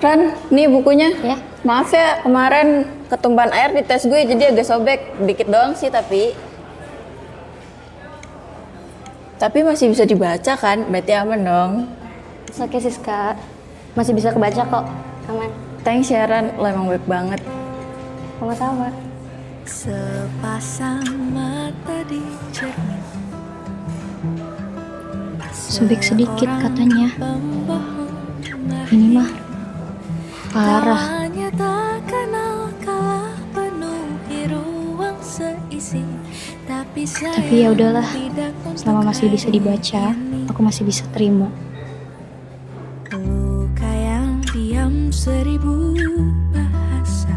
Ran, nih bukunya. Ya. Maaf ya, kemarin ketumpahan air di tes gue jadi agak sobek. Dikit doang sih tapi masih bisa dibaca kan? Berarti aman dong. Oke Siska, masih bisa kebaca kok, aman. Thanks ya Ran, lo emang baik banget. Sama-sama. Sepasang mata di cermin, Sobek sedikit katanya. Ini mah parah. Tawanya tak kenal kalah penuhi ruang seisi. Tapi ya udahlah, selama masih bisa dibaca, aku masih bisa terima. Luka yang diam 1000 bahasa,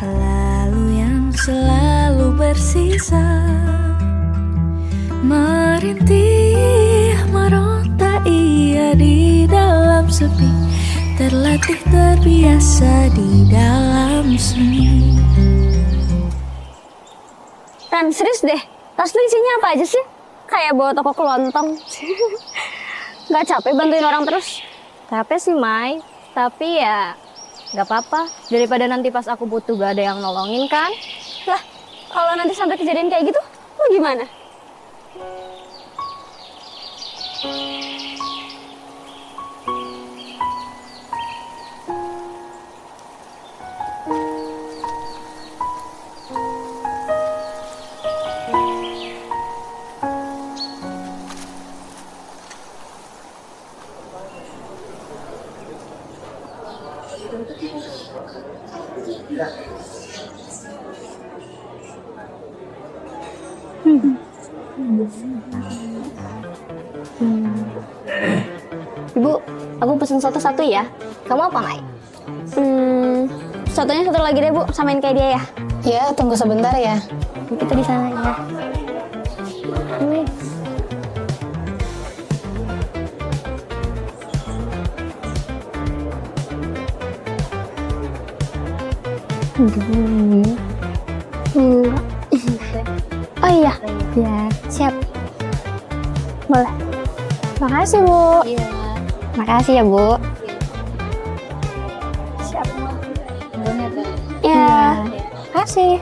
lalu yang selalu bersisa, merintih meronta ia di dalam sepi, terlatih terbiasa di dalam sunyi. Ran, serius deh, tas lu isinya apa aja sih? Kayak bawa toko kelontong. Gak capek bantuin orang terus? Capek sih, Mai. Tapi ya gak apa-apa. Daripada nanti pas aku butuh gak ada yang nolongin kan? Lah, kalau nanti sampai kejadian kayak gitu, lu gimana? Ibu, aku pesen soto satu ya. Kamu apa, Mai? Sotonya satu lagi deh, Bu. Samain kayak dia ya. Ya, tunggu sebentar ya. Kita di sana ya. Ini. Oh iya. Ya, siap. Boleh. Makasih, Bu. Iya. Makasih ya, Bu. Siap. Ya. Kasih.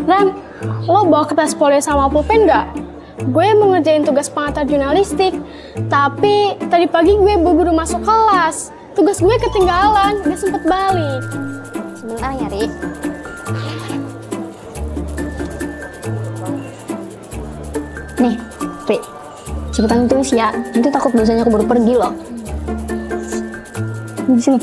Ran, lo bawa kertas polio sama pulpen nggak? Gue mau ngerjain tugas pengantar jurnalistik, tapi tadi pagi gue buru-buru masuk kelas. Tugas gue ketinggalan, gak sempet balik. Sebentar nyari. Nih, Pri. Cepetan tulis ya. Nanti takut dosennya keburu pergi loh. Di sini.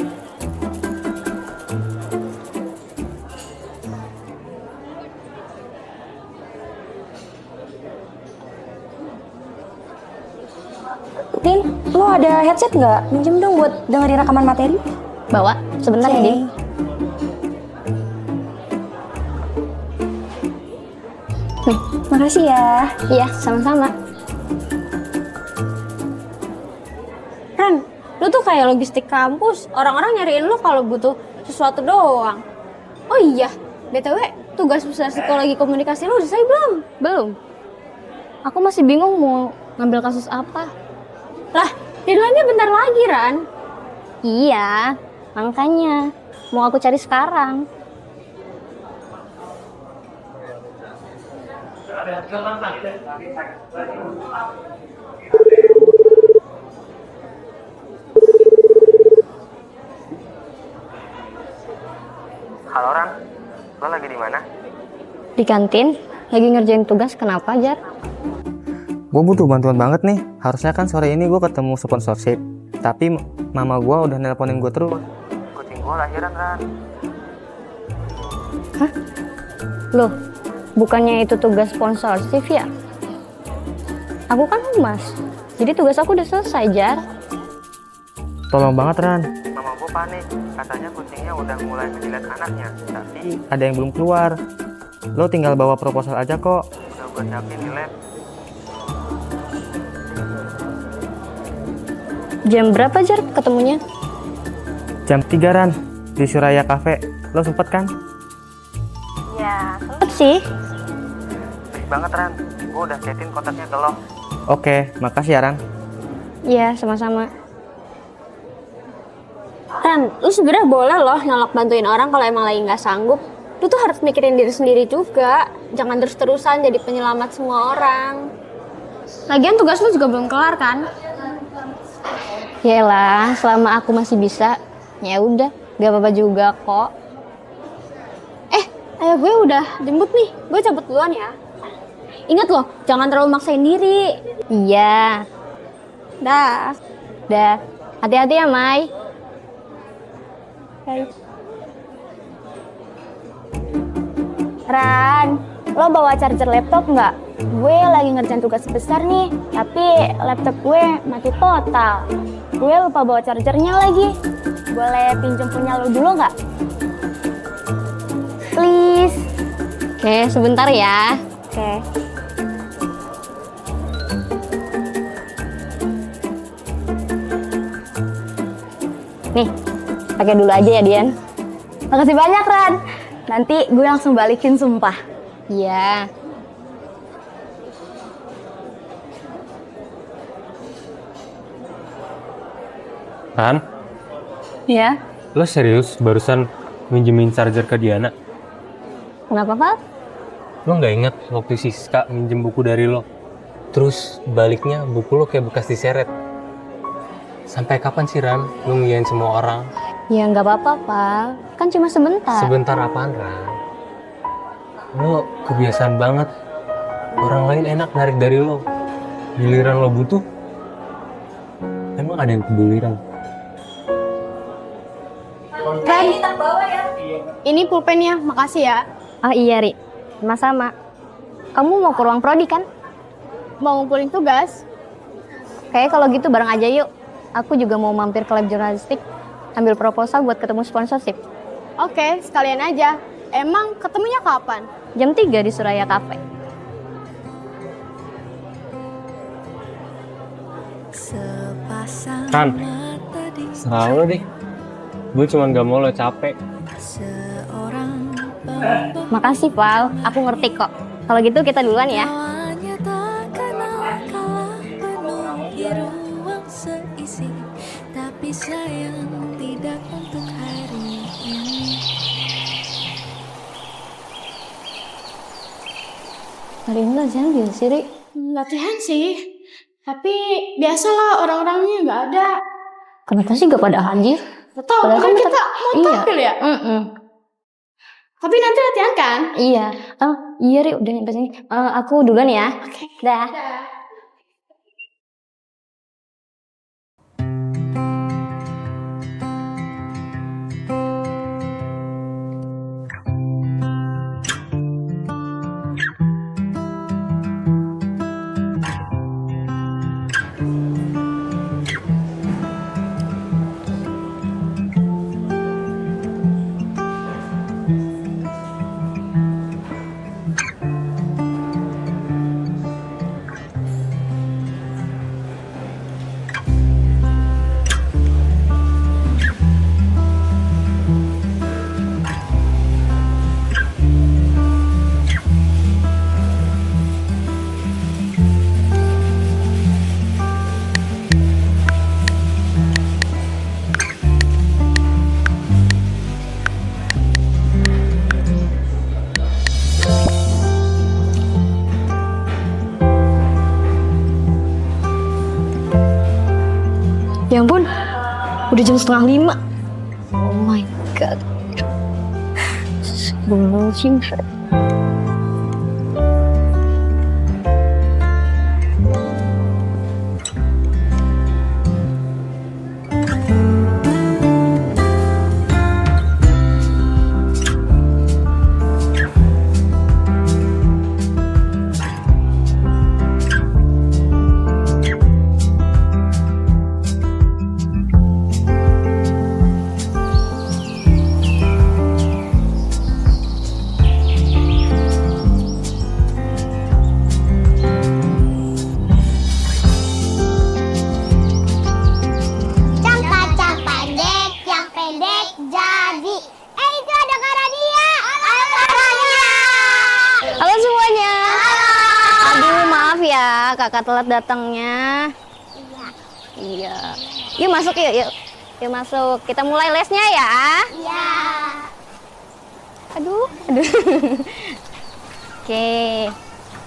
Tin, lo ada headset nggak? Minjem dong buat dengerin rekaman materi. Bawa. Sebentar ya, Oke. Din. Nih, Makasih ya. iya, sama-sama. Ran, lu tuh kayak logistik kampus. Orang-orang nyariin lu kalau butuh sesuatu doang. Oh iya, BTW, tugas besar psikologi komunikasi lu udah selesai belum? Belum. Aku masih bingung mau ngambil kasus apa. Lah, deadline-nya bentar lagi, Ran. Iya, makanya mau aku cari sekarang. Halo Ran, lo lagi di mana? Di kantin, lagi ngerjain tugas. Kenapa, Jar? Gue butuh bantuan banget nih. Harusnya kan sore ini gue ketemu sponsorship, tapi mama gue udah nelponin gue terus. Kucing gue lahiran Ran. Hah? Loh, bukannya itu tugas sponsorship ya? Aku kan humas, jadi tugas aku udah selesai, Jar. Tolong banget Ran. Mama gue panik, katanya kucingnya udah mulai menjilat anaknya, tapi ada yang belum keluar. Lo tinggal bawa proposal aja kok. Udah gue siapin di lab. Jam berapa, Jar, ketemunya? Jam 3 Ran, di Suraya Cafe. Lo sempet kan? Ya, sempet sih. Baik banget Ran, gue udah chatin kontaknya ke lo. Oke, makasih ya Ran. Iya, sama-sama. Ran, lu sebenarnya boleh loh nolak bantuin orang kalau emang lagi nggak sanggup. Lu tuh harus mikirin diri sendiri juga. Jangan terus-terusan jadi penyelamat semua orang. Lagian tugas lu juga belum kelar kan? Yaelah, selama aku masih bisa, ya udah, gak apa-apa juga kok. Ayo gue udah jemput nih. Gue cabut duluan ya. Ingat loh, jangan terlalu maksain diri. Iya, Dah. dah. Hati-hati ya, Mai. Ran, lo bawa charger laptop nggak? Gue lagi ngerjain tugas besar nih, tapi laptop gue mati total. Gue lupa bawa chargernya lagi. Boleh pinjam punya lo dulu nggak? Please. Oke, sebentar ya. Oke. Nih, pakai dulu aja ya, Dian. Makasih banyak, Ran. Nanti gue langsung balikin, sumpah. Iya. Ran, Ya. lo serius barusan minjemin charger ke Diana? Kenapa, Pak? Lo nggak inget waktu Siska minjem buku dari lo? Terus baliknya buku lo kayak bekas diseret. Sampai kapan sih Ran lo ngiyain semua orang? Ya nggak apa-apa, Pak. Kan cuma sebentar. Sebentar apaan Ran? Lo kebiasaan banget. Orang lain enak narik dari lo. Giliran lo butuh, emang ada yang kebuliran? Ran, ini pulpennya, makasih ya. Oh iya, Ri. Sama-sama. Kamu mau ke ruang prodi kan? Mau ngumpulin tugas. Kayak kalau gitu bareng aja yuk. Aku juga mau mampir ke lab jurnalistik, ambil proposal buat ketemu sponsorship. Oke, sekalian aja. Emang ketemunya kapan? Jam 3 di Suraya Cafe. Sepasang Ran, mata di serah lo deh. Gue cuma gak mau lo capek. seorang pembawa Makasih, Val. Aku ngerti kok. Kalau gitu kita duluan ya. tawanya tak kenal kalah penuhi ruang seisi. Tapi sayang tidak untuk hari ini. Hari ini latihan gak sih, Ri? Latihan sih. Tapi biasalah orang-orangnya nggak ada. Kenapa sih gak pada hadir? Tahu Padahal kan kan kita mau iya. tampil ya? Tapi nanti latihan kan? Iya. Oh, iya, Ri. Udah nyampe sini. Aku duluan ya. Oke. Dah. Ya ampun, udah jam 4:30. Oh my god. Belum sih. Yang pendek jadi. Itu ada Karadia. Halo Karadia. Halo semuanya. Aduh, maaf ya kakak telat datangnya. Iya. Yuk masuk yuk, yuk. Yuk masuk. Kita mulai lesnya ya. Iya. Aduh, aduh. Oke.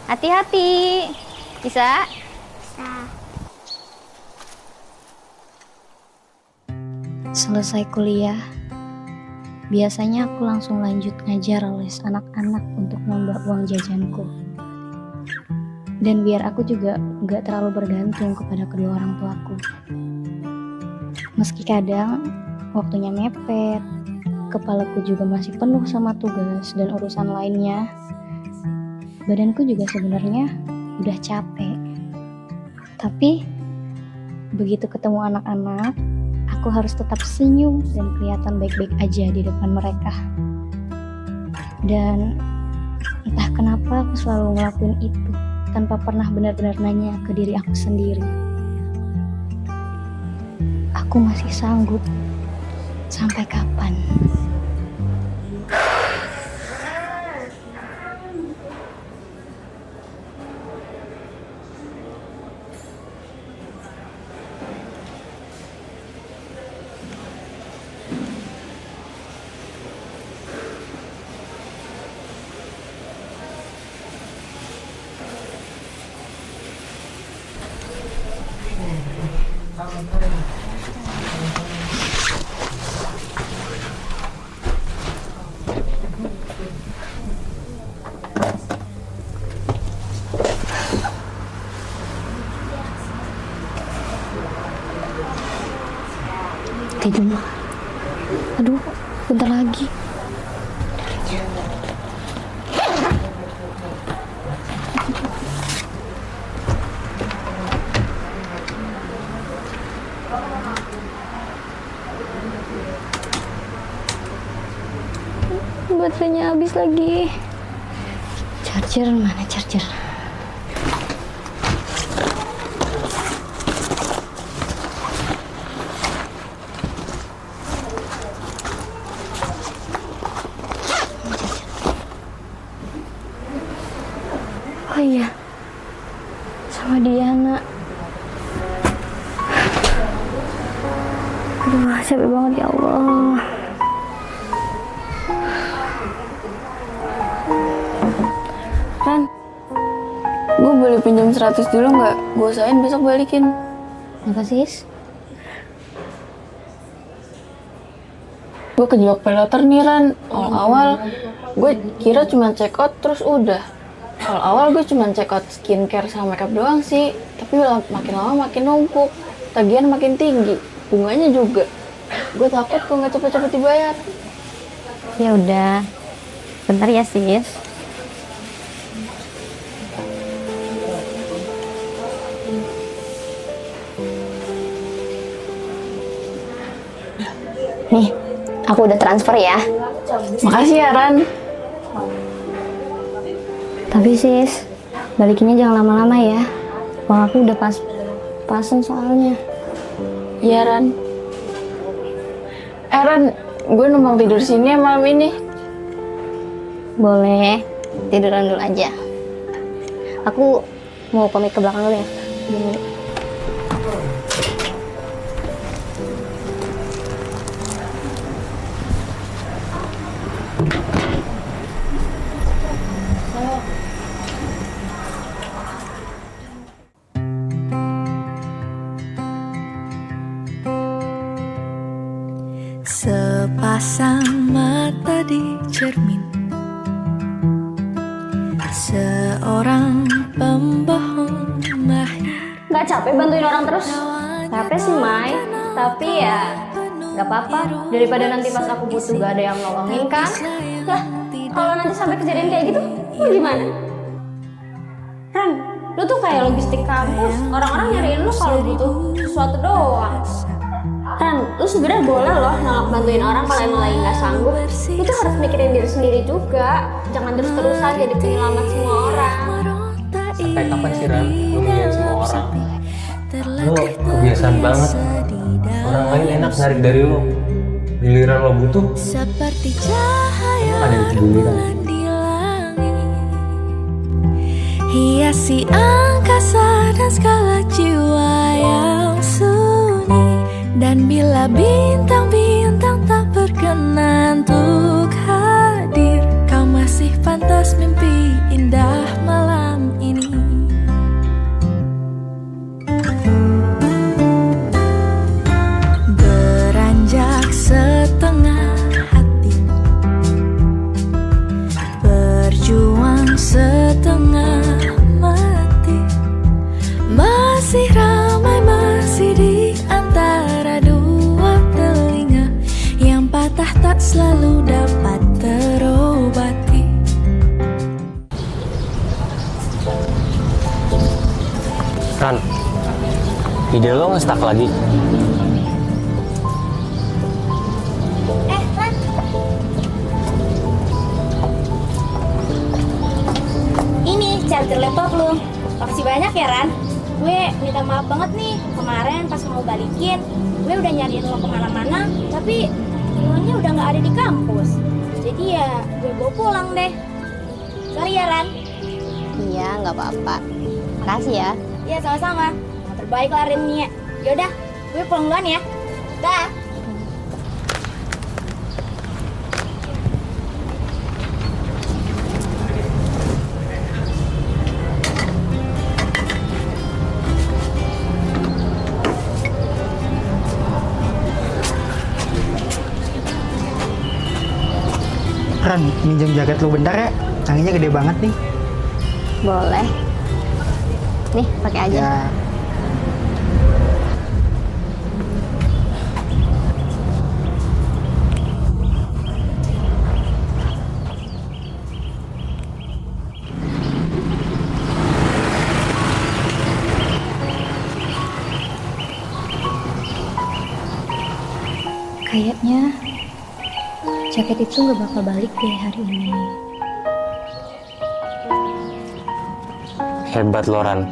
Hati-hati. Bisa? Selesai kuliah, biasanya aku langsung lanjut ngajar les anak-anak untuk nambah uang jajanku. Dan biar aku juga gak terlalu bergantung kepada kedua orang tuaku. Meski kadang waktunya mepet, kepalaku juga masih penuh sama tugas dan urusan lainnya, badanku juga sebenarnya udah capek. Tapi begitu ketemu anak-anak, aku harus tetap senyum dan kelihatan baik-baik aja di depan mereka. Dan entah kenapa aku selalu ngelakuin itu tanpa pernah benar-benar nanya ke diri aku sendiri. Aku masih sanggup. Sampai kapan? Tidur. Aduh, bentar lagi. Baterainya habis lagi. Charger mana charger? Oh iya, sama Diana. Aduh, capek banget ya Allah. Ran, gue boleh pinjam 100 dulu nggak? Gue usahain besok balikin. Apa sis? Gue kejebak paylater nih Ran. Awal-awal gue kira cuma check out terus udah. Awal-awal gue cuma check out skincare sama makeup doang sih. Tapi makin lama makin numpuk. Tagihan makin tinggi. Bunganya juga. Gue takut kok nggak cepet-cepet dibayar. Ya udah, bentar ya sis. Nih, aku udah transfer ya. Makasih ya Ran. Tapi sis, balikinnya jangan lama-lama ya. Uang aku udah pasen soalnya. Iya Ran. Ran, gue numpang tidur sini ya malam ini. Boleh, tiduran dulu aja. Aku mau pamit ke belakang dulu ya. Dulu. Sepasang mata di cermin, seorang pembohong mahir. Nggak capek bantuin orang terus? Capek sih, Mai. Tapi ya nggak apa-apa. Daripada nanti pas aku butuh gak ada yang nolongin kan? Lah, kalau nanti sampai kejadian kayak gitu, lu gimana? Ran, lu tuh kayak logistik kampus. Orang-orang nyariin lu kalau butuh sesuatu doang. Ran, lu sebenarnya boleh loh nolak bantuin orang kalau emang lagi nggak sanggup. Lu tuh harus mikirin diri sendiri juga. Jangan terus-terusan jadi penyelamat semua orang. Sampai kapan sih Ran lu mikirin semua orang? Lu kebiasaan banget. Orang lain enak narik dari lu. Giliran lo butuh, Seperti cahaya ada yang peduli kan? rembulan di langit, hiasi angkasa dan segala jiwa yang suci. Dan bila bintang-bintang tak berkenan untuk hadir, kau masih pantas mimpi indah malam ini. Beranjak setengah hati, berjuang setengah mati, masih ramai masih di antara dua telinga yang patah tak selalu dapat terobati. Ran, ide lo nge-stuck lagi? Ran. Ini charger laptop lu. Makasih banyak ya, Ran. Gue minta maaf banget nih. Kemarin pas mau balikin, gue udah nyariin lo kemana-mana, tapi lonya udah nggak ada di kampus. Jadi ya gue bawa pulang deh. Sorry ya, Ran. Iya, nggak apa-apa. Makasih ya. Iya, sama-sama. Yang terbaik lah, Rinnya. Yaudah, gue pulang duluan ya. Dah. Ran, minjem jaket lu bentar ya. Tangannya gede banget nih. Boleh. Nih, pakai aja. Ya. Kayaknya jaket itu gak bakal balik deh hari ini. Hebat lo, Ran.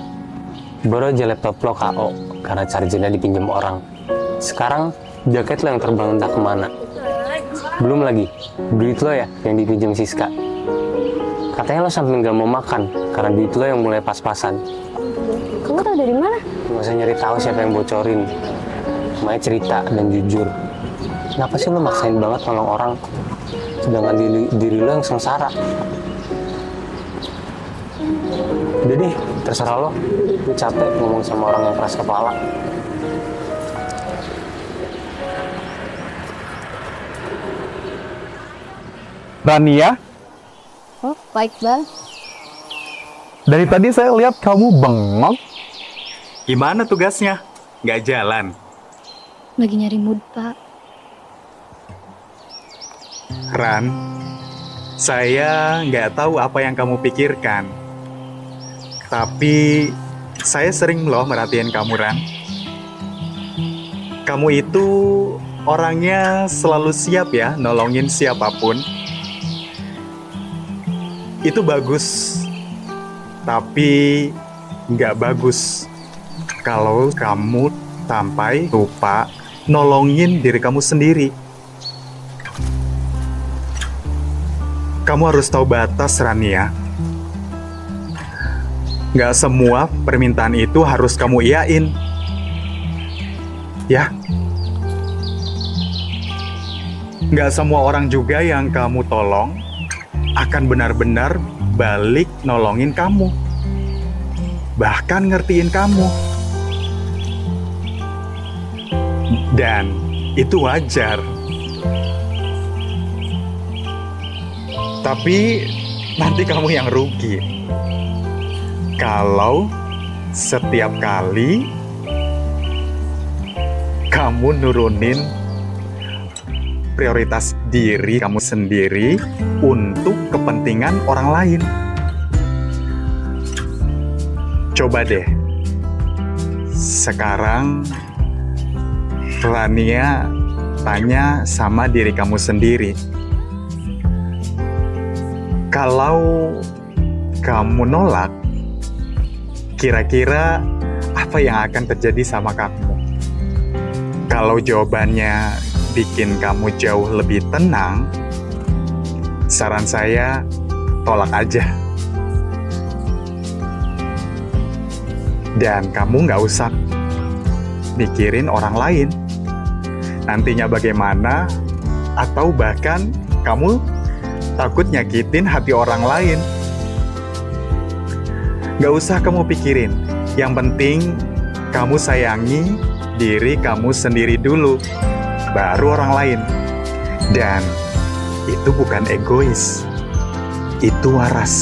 Baru aja laptop lo KO karena chargernya dipinjam orang. Sekarang jaket lo yang terbang entah kemana. Belum lagi duit lo ya yang dipinjam Siska. Katanya lo sampai nggak mau makan karena duit lo yang mulai pas-pasan. Kamu tahu dari mana? Nggak usah nyari tahu siapa yang bocorin. Makanya cerita dan jujur. Kenapa sih lo maksain banget nolong orang, sedangkan diri lo yang sengsara? Udah deh, terserah lo. Gue capek ngomong sama orang yang keras kepala. Rania, Oh, baik, Bang. dari tadi saya lihat kamu bengong. Gimana tugasnya? Nggak jalan? Lagi nyari mood, Pak. Ran, saya nggak tahu apa yang kamu pikirkan. Tapi saya sering loh merhatiin kamu, Ran. Kamu itu orangnya selalu siap ya nolongin siapapun. Itu bagus. Tapi nggak bagus kalau kamu sampai lupa nolongin diri kamu sendiri. Kamu harus tahu batas, Rania. Nggak semua permintaan itu harus kamu iyain. Ya. Nggak semua orang juga yang kamu tolong akan benar-benar balik nolongin kamu. Bahkan ngertiin kamu. Dan itu wajar. Tapi nanti kamu yang rugi. Kalau setiap kali kamu nurunin prioritas diri kamu sendiri untuk kepentingan orang lain. Coba deh, sekarang Rania tanya sama diri kamu sendiri. Kalau kamu nolak, kira-kira apa yang akan terjadi sama kamu? Kalau jawabannya bikin kamu jauh lebih tenang, saran saya tolak aja. Dan kamu nggak usah mikirin orang lain. nantinya bagaimana, atau bahkan kamu takut nyakitin hati orang lain. Gak usah kamu pikirin. Yang penting kamu sayangi diri kamu sendiri dulu, baru orang lain. Dan itu bukan egois, itu waras.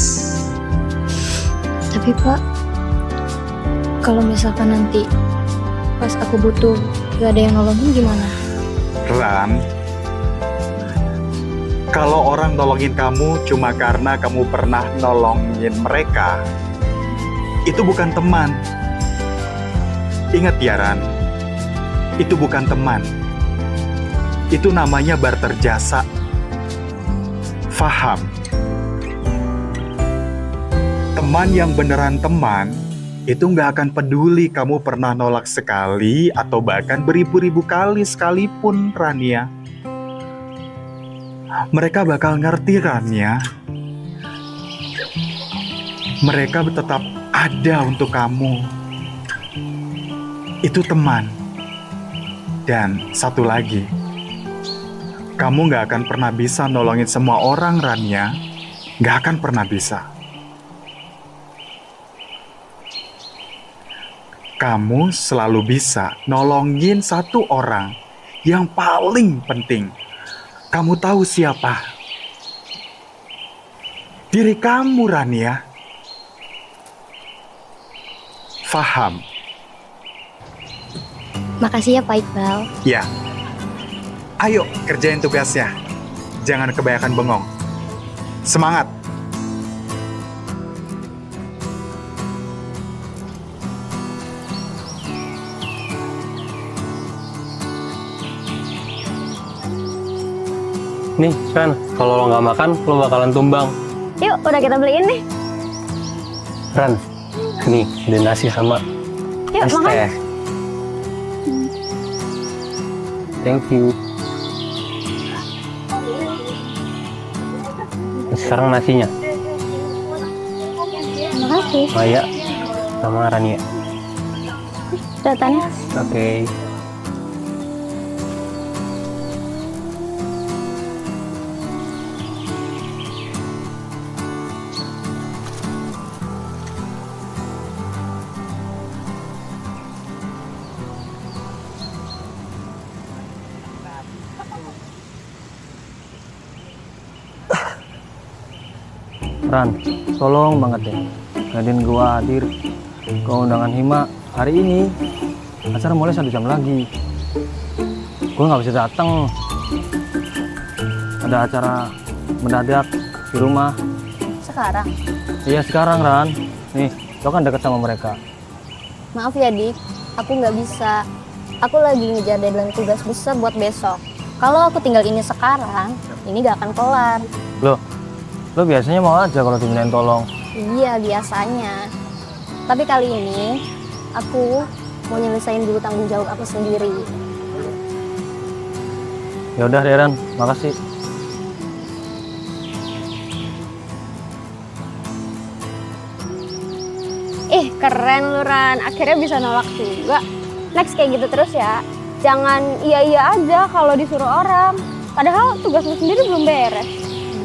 Tapi Pak, kalau misalkan nanti pas aku butuh gak ada yang nolongin gimana? Ran, kalau orang nolongin kamu cuma karena kamu pernah nolongin mereka, itu bukan teman. Ingat ya Ran, itu bukan teman. Itu namanya barter jasa. Faham? Teman yang beneran teman, itu nggak akan peduli kamu pernah nolak sekali atau bahkan beribu-ribu kali sekalipun, Rania. Mereka bakal ngerti, Rania. Mereka tetap ada untuk kamu. Itu teman. Dan satu lagi, kamu nggak akan pernah bisa nolongin semua orang, Rania. Nggak akan pernah bisa. Kamu selalu bisa nolongin satu orang yang paling penting. Kamu tahu siapa? Diri kamu, Rania. Faham? Makasih ya Pak Iqbal. Ya. Ayo kerjain tugasnya. Jangan kebanyakan bengong. Semangat! Nih, Ran, kalau lo nggak makan, lo bakalan tumbang. Yuk, udah kita beliin nih. Ran, nih, ada nasi sama Yuk, es makan. teh. Thank you. Sekarang nasinya. Makasih. Maya sama Rania. Datanya. Oke. Ran, tolong banget deh, ngadain gua hadir ke undangan Hima hari ini. Acara mulai 1 jam lagi. Gua nggak bisa datang. Ada acara mendadak di rumah. Sekarang. Iya sekarang, Ran. Nih, lo kan deket sama mereka. Maaf ya, Dik. Aku nggak bisa. Aku lagi ngejar deadline tugas besar buat besok. Kalau aku tinggal ini sekarang, ini gak akan kelar. Lo biasanya mau aja kalau dimintain tolong. Iya, biasanya. Tapi kali ini, aku mau nyelesain dulu tanggung jawab aku sendiri. Ya udah, Ran. Makasih. Keren lu, Ran. Akhirnya bisa nolak juga. Next kayak gitu terus ya. Jangan iya-iya aja kalau disuruh orang. Padahal tugas lu sendiri belum beres.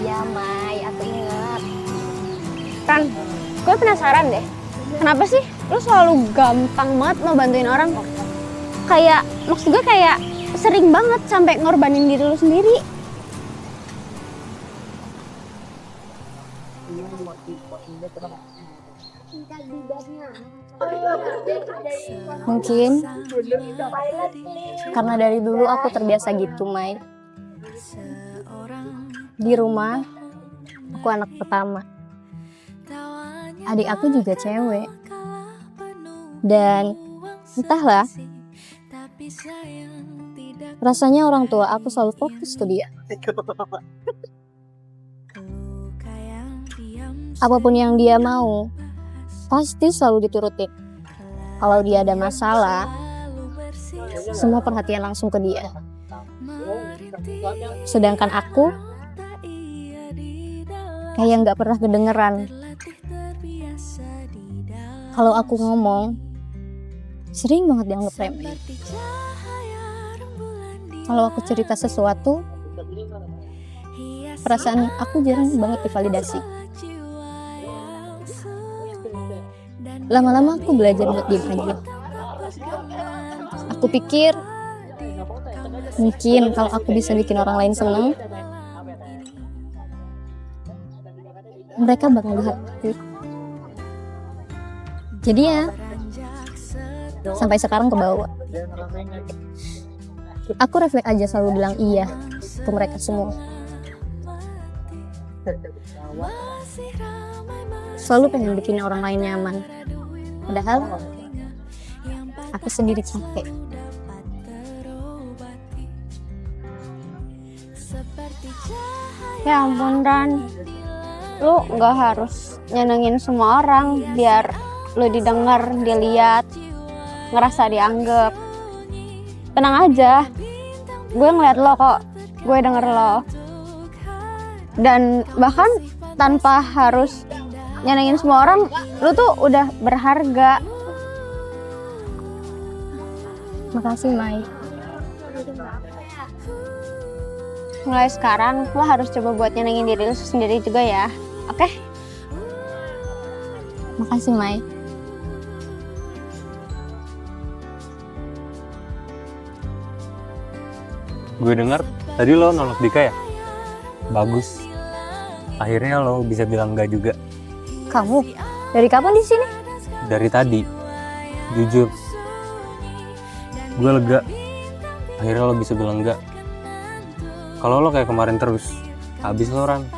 Iya, Mai. Aku ingat. Ran, gue penasaran deh. Kenapa sih lu selalu gampang banget mau bantuin orang? Kayak, maksud gue kayak sering banget sampai ngorbanin diri lu sendiri. Mungkin karena dari dulu aku terbiasa gitu, Mai. Di rumah, aku anak pertama. Adik aku juga cewek. Dan entahlah, rasanya orang tua aku selalu fokus ke dia. Apapun yang dia mau, pasti selalu diturutin. Kalau dia ada masalah, semua perhatian langsung ke dia. Sedangkan aku kayak nggak pernah kedengeran. Kalau aku ngomong, sering banget dianggap remeh. kalau aku cerita sesuatu, perasaan aku jarang banget divalidasi. Lama-lama aku belajar buat diem aja. Aku pikir mungkin kalau aku bisa bikin orang lain seneng, mereka bakal lihat aku. Jadi ya, sampai sekarang ke bawah. Aku refleks aja selalu bilang iya ke mereka semua. Selalu pengen bikin orang lain nyaman. Padahal aku sendiri capek. Ya ampun Dan, lu gak harus nyenengin semua orang biar lu didengar, dilihat, ngerasa dianggap. Tenang aja, gue ngeliat lo kok, gue denger lo. Dan bahkan tanpa harus nyenengin semua orang, lu tuh udah berharga. Makasih Mai. Mulai sekarang lo harus coba buat nyenengin diri lo sendiri juga ya, oke? Makasih Mai. Gue dengar tadi lo nolak Dika ya? Bagus. Akhirnya lo bisa bilang enggak juga. Kamu dari kapan di sini? Dari tadi. Jujur. Gue lega. Akhirnya lo bisa bilang enggak. Kalau lo kayak kemarin terus, habis lo Ran.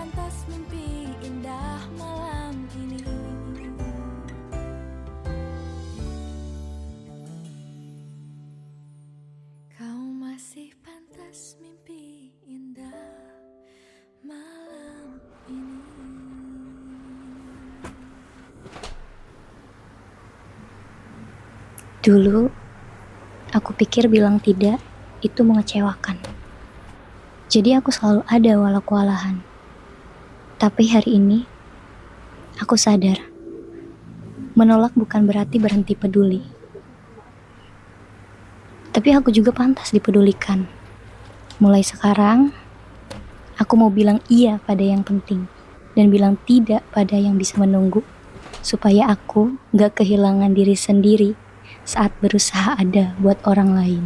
Dulu, aku pikir bilang tidak itu mengecewakan. Jadi aku selalu ada walau kewalahan. Tapi hari ini, aku sadar. Menolak bukan berarti berhenti peduli. Tapi aku juga pantas dipedulikan. Mulai sekarang, aku mau bilang iya pada yang penting. Dan bilang tidak pada yang bisa menunggu. Supaya aku gak kehilangan diri sendiri saat berusaha ada buat orang lain.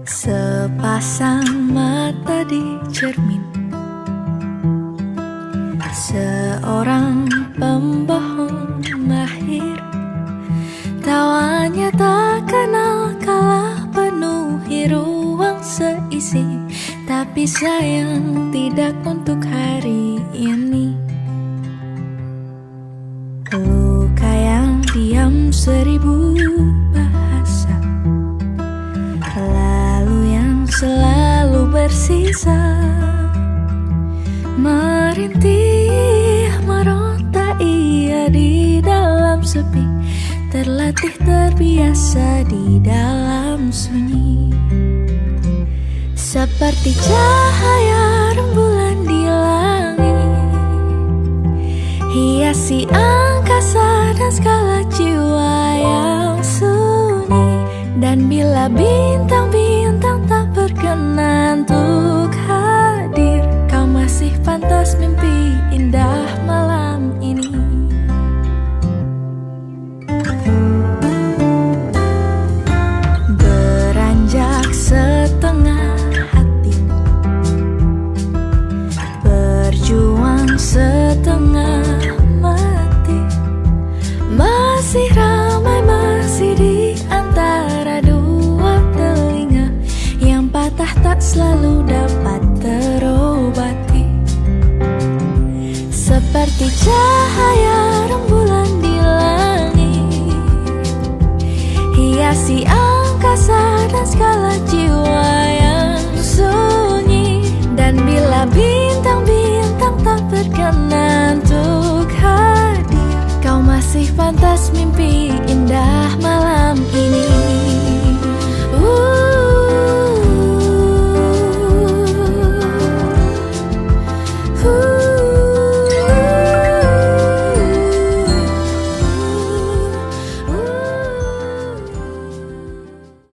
Sepasang mata di cermin, seorang pembohong mahir, tawanya tak kenal kalah penuhi ruang seisi. Tapi sayang tidak untuk hari ini. Luka yang diam 1000 bahasa, lalu yang selalu bersisa, merintih meronta ia di dalam sepi, terlatih terbiasa di dalam sunyi. Seperti cahaya rembulan di langit, hiasi angkasa dan segala jiwa yang sunyi. Dan bila bintang-bintang tak berkenan untuk hadir, kau masih pantas mimpi indah malam ini. Beranjak setengah setengah mati, masih ramai, masih di antara dua telinga yang patah tak selalu dapat terobati. Seperti cahaya rembulan di langit, hiasi angkasa dan segala jiwa